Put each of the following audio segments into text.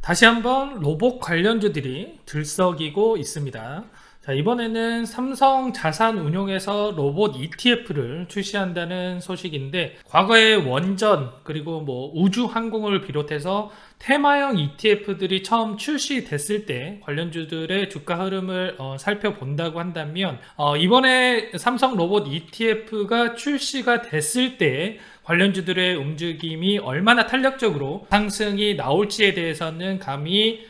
다시 한번 로봇 관련주들이 들썩이고 있습니다. 자, 이번에는 삼성 자산운용에서 로봇 ETF를 출시한다는 소식인데, 과거에 원전 그리고 우주항공을 비롯해서 테마형 ETF들이 처음 출시됐을 때 관련주들의 주가 흐름을 살펴본다고 한다면, 이번에 삼성 로봇 ETF가 출시가 됐을 때 관련주들의 움직임이 얼마나 탄력적으로 상승이 나올지에 대해서는 감히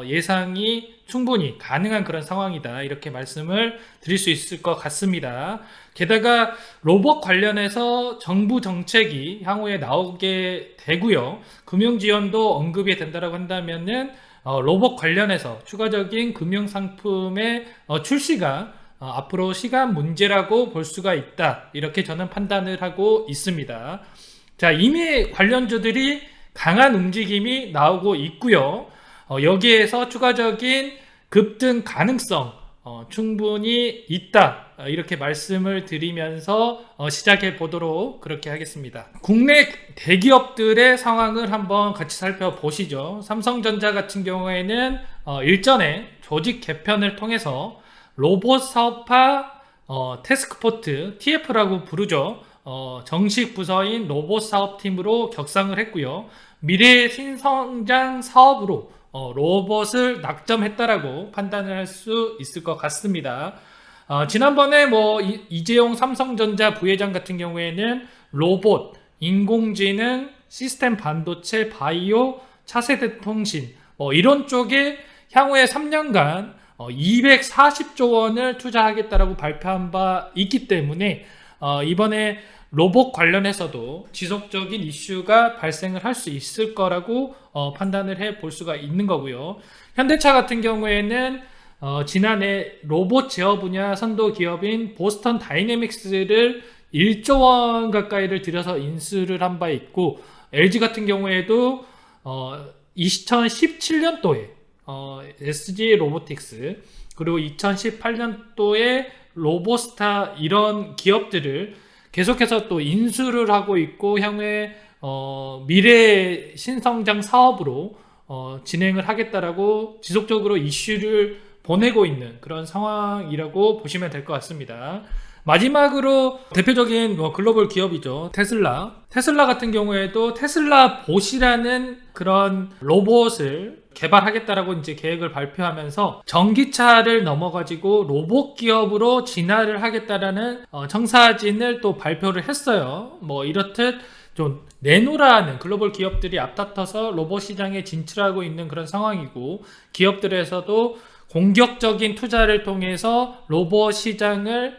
예상이 충분히 가능한 그런 상황이다, 이렇게 말씀을 드릴 수 있을 것 같습니다. 게다가 로봇 관련해서 정부 정책이 향후에 나오게 되고요, 금융지원도 언급이 된다고 한다면은 로봇 관련해서 추가적인 금융상품의 출시가 앞으로 시간 문제라고 볼 수가 있다, 이렇게 저는 판단을 하고 있습니다. 자, 이미 관련주들이 강한 움직임이 나오고 있고요, 여기에서 추가적인 급등 가능성 충분히 있다, 이렇게 말씀을 드리면서 시작해 보도록 그렇게 하겠습니다. 국내 대기업들의 상황을 한번 같이 살펴보시죠. 삼성전자 같은 경우에는 일전에 조직 개편을 통해서 로봇 사업화 태스크포트, TF라고 부르죠. 정식 부서인 로봇 사업팀으로 격상을 했고요, 미래 신성장 사업으로 로봇을 낙점했다라고 판단을 할 수 있을 것 같습니다. 지난번에 이재용 삼성전자 부회장 같은 경우에는 로봇, 인공지능, 시스템 반도체, 바이오, 차세대 통신 이런 쪽에 향후에 3년간 240조 원을 투자하겠다라고 발표한 바 있기 때문에 이번에 로봇 관련해서도 지속적인 이슈가 발생을 할 수 있을 거라고 판단을 해 볼 수가 있는 거고요. 현대차 같은 경우에는 지난해 로봇 제어 분야 선도 기업인 보스턴 다이내믹스를 1조 원 가까이를 들여서 인수를 한 바 있고, LG 같은 경우에도 2017년도에 SG 로보틱스, 그리고 2018년도에 로보스타, 이런 기업들을 계속해서 또 인수를 하고 있고, 향후에 미래 신성장 사업으로 진행을 하겠다라고 지속적으로 이슈를 보내고 있는 그런 상황이라고 보시면 될 것 같습니다. 마지막으로 대표적인 글로벌 기업이죠, 테슬라 같은 경우에도 테슬라 봇이라는 그런 로봇을 개발하겠다라고 이제 계획을 발표하면서 전기차를 넘어가지고 로봇 기업으로 진화를 하겠다라는 청사진을 또 발표를 했어요. 이렇듯 좀 내놓으라는 글로벌 기업들이 앞다퉈서 로봇 시장에 진출하고 있는 그런 상황이고, 기업들에서도 공격적인 투자를 통해서 로봇 시장을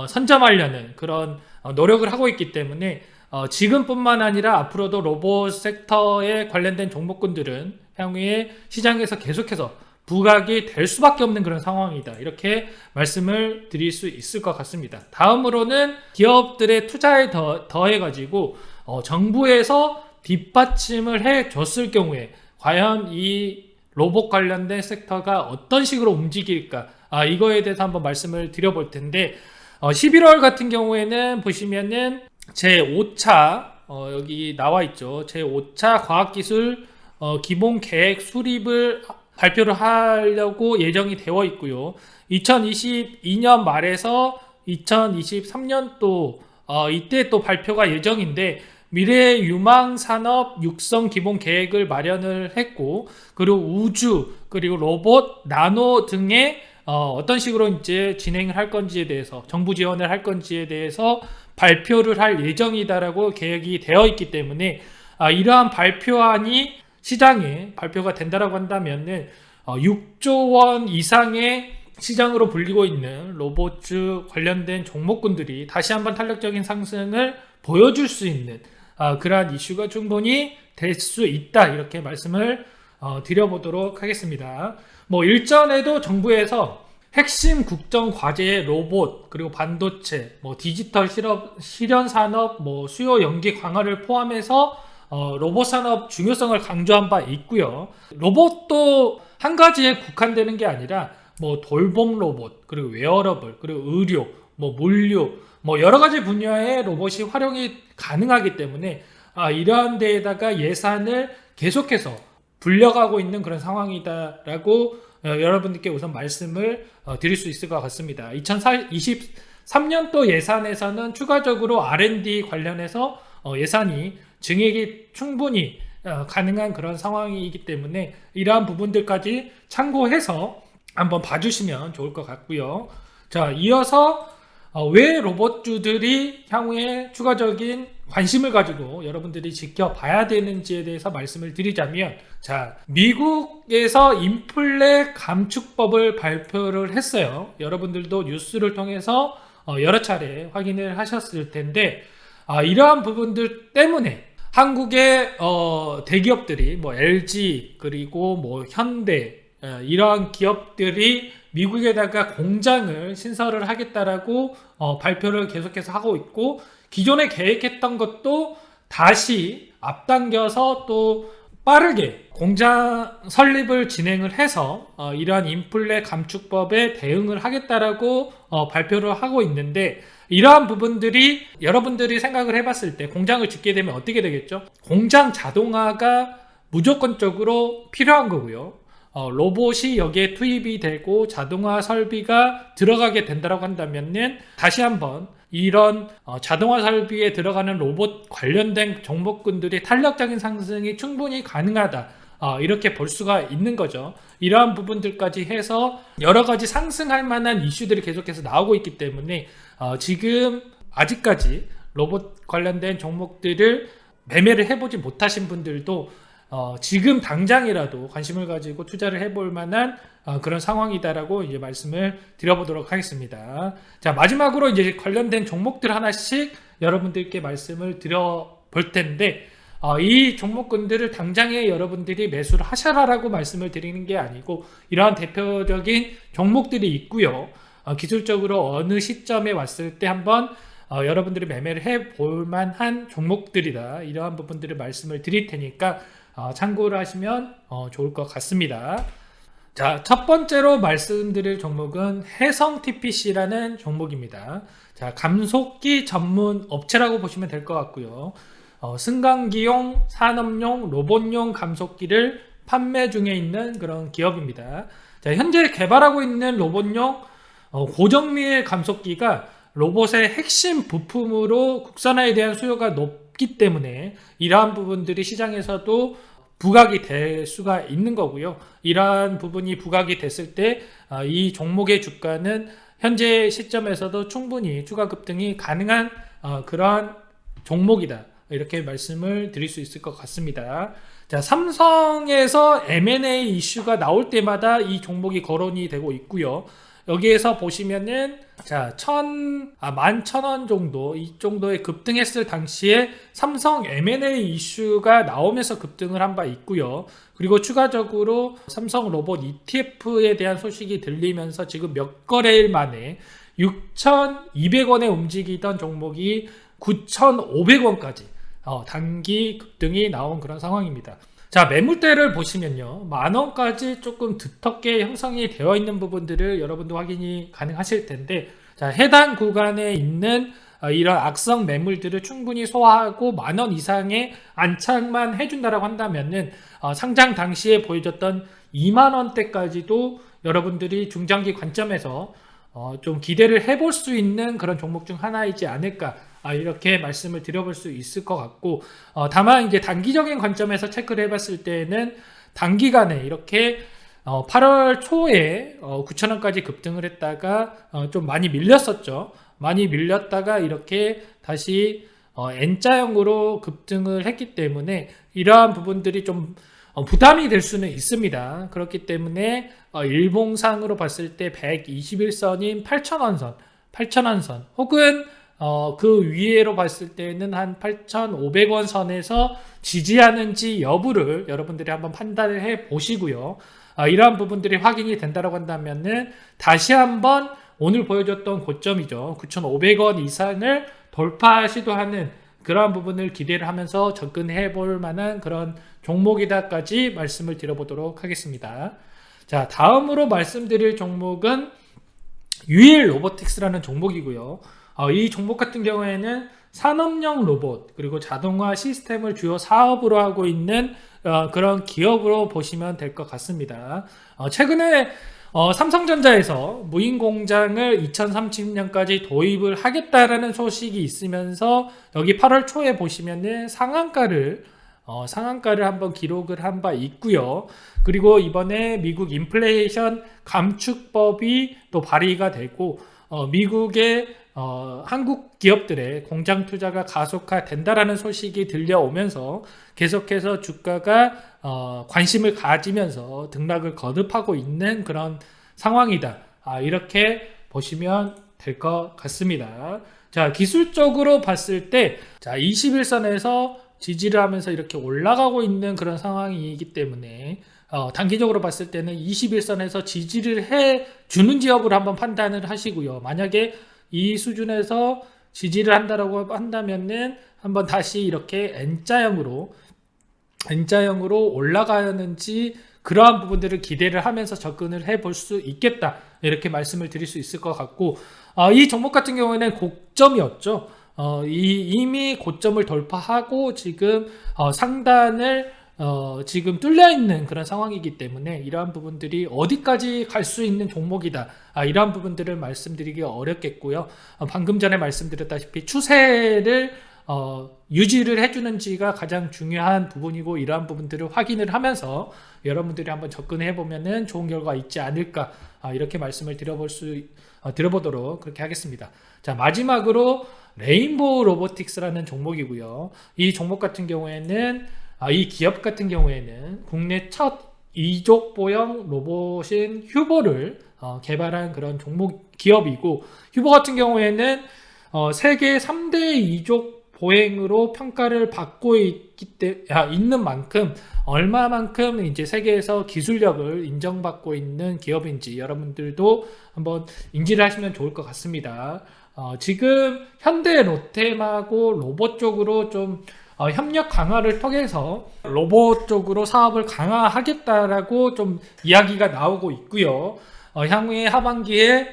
선점하려는 그런 노력을 하고 있기 때문에 지금뿐만 아니라 앞으로도 로봇 섹터에 관련된 종목군들은 향후에 시장에서 계속해서 부각이 될 수밖에 없는 그런 상황이다, 이렇게 말씀을 드릴 수 있을 것 같습니다. 다음으로는 기업들의 투자에 더해가지고 정부에서 뒷받침을 해줬을 경우에 과연 이 로봇 관련된 섹터가 어떤 식으로 움직일까, 이거에 대해서 한번 말씀을 드려볼 텐데, 11월 같은 경우에는 보시면은 제5차 여기 나와 있죠. 제5차 과학기술 기본 계획 수립을 발표를 하려고 예정이 되어 있고요. 2022년 말에서 2023년도 이때 또 발표가 예정인데, 미래 유망 산업 육성 기본 계획을 마련을 했고, 그리고 우주, 그리고 로봇, 나노 등의 어떤 식으로 이제 진행을 할 건지에 대해서, 정부 지원을 할 건지에 대해서 발표를 할 예정이다라고 계획이 되어 있기 때문에, 이러한 발표안이 시장에 발표가 된다라고 한다면은 6조 원 이상의 시장으로 불리고 있는 로봇주 관련된 종목군들이 다시 한번 탄력적인 상승을 보여줄 수 있는 그러한 이슈가 충분히 될 수 있다, 이렇게 말씀을 드려보도록 하겠습니다. 일전에도 정부에서 핵심 국정 과제의 로봇, 그리고 반도체, 디지털 실현 산업, 수요 연계 강화를 포함해서 로봇 산업 중요성을 강조한 바 있고요. 로봇도 한 가지에 국한되는 게 아니라 돌봄 로봇, 그리고 웨어러블, 그리고 의료, 물류, 여러 가지 분야의 로봇이 활용이 가능하기 때문에 이러한 데에다가 예산을 계속해서 불려가고 있는 그런 상황이다라고 여러분들께 우선 말씀을 드릴 수 있을 것 같습니다. 2023년도 예산에서는 추가적으로 R&D 관련해서 예산이 증액이 충분히 가능한 그런 상황이기 때문에 이러한 부분들까지 참고해서 한번 봐주시면 좋을 것 같고요. 자, 이어서 왜 로봇주들이 향후에 추가적인 관심을 가지고 여러분들이 지켜봐야 되는지에 대해서 말씀을 드리자면, 자, 미국에서 인플레 감축법을 발표를 했어요. 여러분들도 뉴스를 통해서 여러 차례 확인을 하셨을 텐데, 이러한 부분들 때문에 한국의 대기업들이 뭐 LG 그리고 뭐 현대 이러한 기업들이 미국에다가 공장을 신설을 하겠다라고 발표를 계속해서 하고 있고, 기존에 계획했던 것도 다시 앞당겨서 또 빠르게 공장 설립을 진행을 해서 이러한 인플레 감축법에 대응을 하겠다라고 발표를 하고 있는데, 이러한 부분들이 여러분들이 생각을 해봤을 때 공장을 짓게 되면 어떻게 되겠죠? 공장 자동화가 무조건적으로 필요한 거고요. 로봇이 여기에 투입이 되고 자동화 설비가 들어가게 된다고 한다면은 다시 한번 이런 자동화 설비에 들어가는 로봇 관련된 종목군들이 탄력적인 상승이 충분히 가능하다, 이렇게 볼 수가 있는 거죠. 이러한 부분들까지 해서 여러 가지 상승할 만한 이슈들이 계속해서 나오고 있기 때문에 지금 아직까지 로봇 관련된 종목들을 매매를 해보지 못하신 분들도 지금 당장이라도 관심을 가지고 투자를 해볼 만한 그런 상황이다라고 이제 말씀을 드려보도록 하겠습니다. 자, 마지막으로 이제 관련된 종목들 하나씩 여러분들께 말씀을 드려볼 텐데, 이 종목군들을 당장에 여러분들이 매수를 하셔라라고 말씀을 드리는 게 아니고, 이러한 대표적인 종목들이 있고요. 기술적으로 어느 시점에 왔을 때 한번 여러분들이 매매를 해볼 만한 종목들이다, 이러한 부분들을 말씀을 드릴 테니까 참고를 하시면 좋을 것 같습니다. 자, 첫 번째로 말씀드릴 종목은 해성 TPC라는 종목입니다. 자, 감속기 전문 업체라고 보시면 될 것 같고요. 승강기용, 산업용, 로봇용 감속기를 판매 중에 있는 그런 기업입니다. 자, 현재 개발하고 있는 로봇용 고정밀 감속기가 로봇의 핵심 부품으로 국산화에 대한 수요가 높기 때문에 이러한 부분들이 시장에서도 부각이 될 수가 있는 거고요. 이러한 부분이 부각이 됐을 때 이 종목의 주가는 현재 시점에서도 충분히 추가 급등이 가능한 그러한 종목이다, 이렇게 말씀을 드릴 수 있을 것 같습니다. 자, 삼성에서 M&A 이슈가 나올 때마다 이 종목이 거론이 되고 있고요. 여기에서 보시면은 자, 11,000원 정도, 이 정도에 급등했을 당시에 삼성 M&A 이슈가 나오면서 급등을 한 바 있고요. 그리고 추가적으로 삼성 로봇 ETF에 대한 소식이 들리면서 지금 몇 거래일 만에 6,200원에 움직이던 종목이 9,500원까지 단기 급등이 나온 그런 상황입니다. 자, 매물대를 보시면요, 만원까지 조금 두텁게 형성이 되어 있는 부분들을 여러분도 확인이 가능하실 텐데, 자, 해당 구간에 있는 이런 악성 매물들을 충분히 소화하고 만원 이상의 안착만 해준다라고 한다면은 상장 당시에 보여줬던 2만원대까지도 여러분들이 중장기 관점에서 좀 기대를 해볼 수 있는 그런 종목 중 하나이지 않을까, 이렇게 말씀을 드려볼 수 있을 것 같고, 다만 이제 단기적인 관점에서 체크를 해봤을 때는 단기간에 이렇게 8월 초에 9,000원까지 급등을 했다가 좀 많이 밀렸었죠. 많이 밀렸다가 이렇게 다시 N자형으로 급등을 했기 때문에 이러한 부분들이 좀 부담이 될 수는 있습니다. 그렇기 때문에 일봉상으로 봤을 때 121선인 8,000원 선 혹은 그 위에로 봤을 때는 한 8,500원 선에서 지지하는지 여부를 여러분들이 한번 판단을 해 보시고요. 이러한 부분들이 확인이 된다고 한다면은 다시 한번 오늘 보여줬던 고점이죠. 9,500원 이상을 돌파 시도하는 그러한 부분을 기대를 하면서 접근해 볼 만한 그런 종목이다까지 말씀을 드려보도록 하겠습니다. 자, 다음으로 말씀드릴 종목은 유일 로보틱스라는 종목이고요. 이 종목 같은 경우에는 산업용 로봇 그리고 자동화 시스템을 주요 사업으로 하고 있는 그런 기업으로 보시면 될 것 같습니다. 최근에 삼성전자에서 무인 공장을 2030년까지 도입을 하겠다라는 소식이 있으면서 여기 8월 초에 보시면은 상한가를 한번 기록을 한 바 있고요. 그리고 이번에 미국 인플레이션 감축법이 또 발의가 되고 미국의 한국 기업들의 공장 투자가 가속화된다라는 소식이 들려오면서 계속해서 주가가 관심을 가지면서 등락을 거듭하고 있는 그런 상황이다. 이렇게 보시면 될 것 같습니다. 자, 기술적으로 봤을 때, 자, 21선에서 지지를 하면서 이렇게 올라가고 있는 그런 상황이기 때문에 단기적으로 봤을 때는 21선에서 지지를 해 주는 지역으로 한번 판단을 하시고요. 만약에 이 수준에서 지지를 한다라고 한다면은 한번 다시 이렇게 N자형으로 올라가는지 그러한 부분들을 기대를 하면서 접근을 해볼 수 있겠다, 이렇게 말씀을 드릴 수 있을 것 같고, 이 종목 같은 경우에는 고점이었죠. 이미 고점을 돌파하고 지금 상단을 지금 뚫려 있는 그런 상황이기 때문에 이러한 부분들이 어디까지 갈 수 있는 종목이다, 이러한 부분들을 말씀드리기 어렵겠고요. 방금 전에 말씀드렸다시피 추세를 유지를 해주는지가 가장 중요한 부분이고, 이러한 부분들을 확인을 하면서 여러분들이 한번 접근해 보면은 좋은 결과가 있지 않을까, 이렇게 말씀을 드려보도록 그렇게 하겠습니다. 자, 마지막으로 레인보우 로보틱스라는 종목이고요. 이 종목 같은 경우에는 이 기업 같은 경우에는 국내 첫 이족보형 로봇인 휴보를 개발한 그런 종목 기업이고, 휴보 같은 경우에는 세계 3대 이족 보행으로 평가를 받고 있는 만큼 얼마만큼 이제 세계에서 기술력을 인정받고 있는 기업인지 여러분들도 한번 인지를 하시면 좋을 것 같습니다. 지금 현대 롯데하고 로봇 쪽으로 좀 협력 강화를 통해서 로봇 쪽으로 사업을 강화하겠다라고 좀 이야기가 나오고 있고요. 향후에 하반기에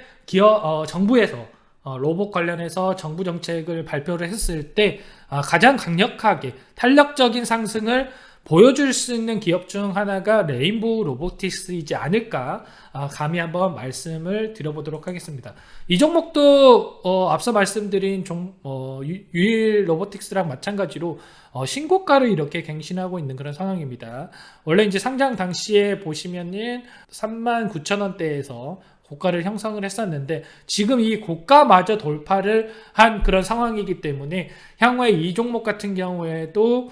정부에서 로봇 관련해서 정부 정책을 발표를 했을 때 가장 강력하게 탄력적인 상승을 보여줄 수 있는 기업 중 하나가 레인보우 로보틱스이지 않을까, 감히 한번 말씀을 드려보도록 하겠습니다. 이 종목도 앞서 말씀드린 유일 로보틱스랑 마찬가지로 신고가를 이렇게 갱신하고 있는 그런 상황입니다. 원래 이제 상장 당시에 보시면은 39,000원대에서 고가를 형성을 했었는데 지금 이 고가마저 돌파를 한 그런 상황이기 때문에 향후에 이 종목 같은 경우에도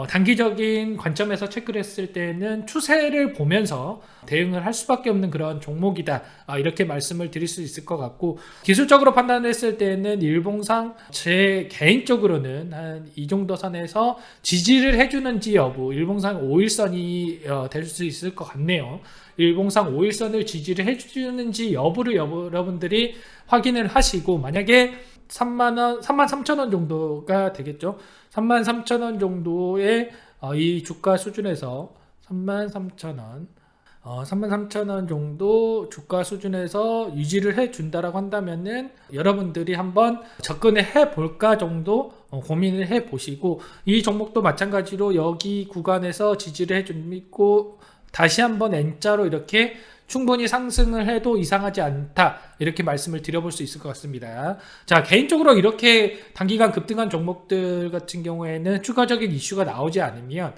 단기적인 관점에서 체크를 했을 때는 추세를 보면서 대응을 할 수밖에 없는 그런 종목이다, 이렇게 말씀을 드릴 수 있을 것 같고, 기술적으로 판단을 했을 때는 일봉상 제 개인적으로는 한 이 정도 선에서 지지를 해주는지 여부, 일봉상 5일선이 될 수 있을 것 같네요. 일봉상 5일선을 지지를 해주는지 여부를 여러분들이 확인을 하시고, 만약에 33,000원 정도가 되겠죠. 33,000원 정도의 이 주가 수준에서 33,000원 정도 주가 수준에서 유지를 해준다라고 한다면은 여러분들이 한번 접근을 해볼까 정도 고민을 해보시고, 이 종목도 마찬가지로 여기 구간에서 지지를 해주고 다시 한번 N자로 이렇게 충분히 상승을 해도 이상하지 않다, 이렇게 말씀을 드려볼 수 있을 것 같습니다. 자, 개인적으로 이렇게 단기간 급등한 종목들 같은 경우에는 추가적인 이슈가 나오지 않으면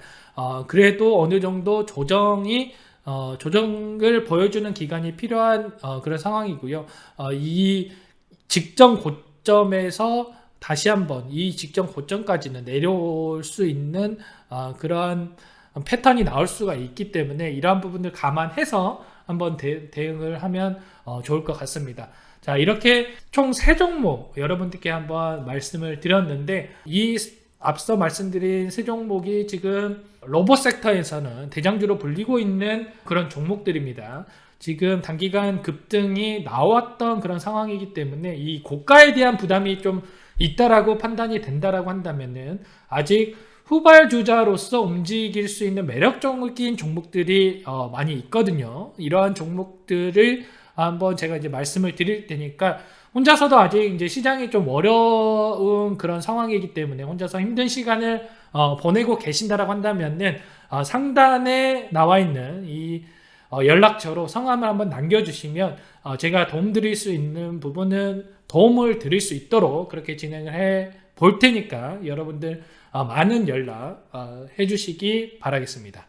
그래도 어느 정도 조정을 보여주는 기간이 필요한 그런 상황이고요. 이 직전 고점에서 다시 한번 이 직전 고점까지는 내려올 수 있는 그러한 패턴이 나올 수가 있기 때문에 이러한 부분을 감안해서 한번 대응을 하면 좋을 것 같습니다. 자, 이렇게 총 3종목 여러분들께 한번 말씀을 드렸는데, 이 앞서 말씀드린 3종목이 지금 로봇 섹터에서는 대장주로 불리고 있는 그런 종목들입니다. 지금 단기간 급등이 나왔던 그런 상황이기 때문에 이 고가에 대한 부담이 좀 있다라고 판단이 된다라고 한다면은 아직 후발주자로서 움직일 수 있는 매력적인 종목들이 많이 있거든요. 이러한 종목들을 한번 제가 이제 말씀을 드릴 테니까, 혼자서도 아직 이제 시장이 좀 어려운 그런 상황이기 때문에 혼자서 힘든 시간을 보내고 계신다라고 한다면은 상단에 나와 있는 이 연락처로 성함을 한번 남겨주시면 제가 도움드릴 수 있는 부분은 도움을 드릴 수 있도록 그렇게 진행을 해 볼 테니까 여러분들 많은 연락 해주시기 바라겠습니다.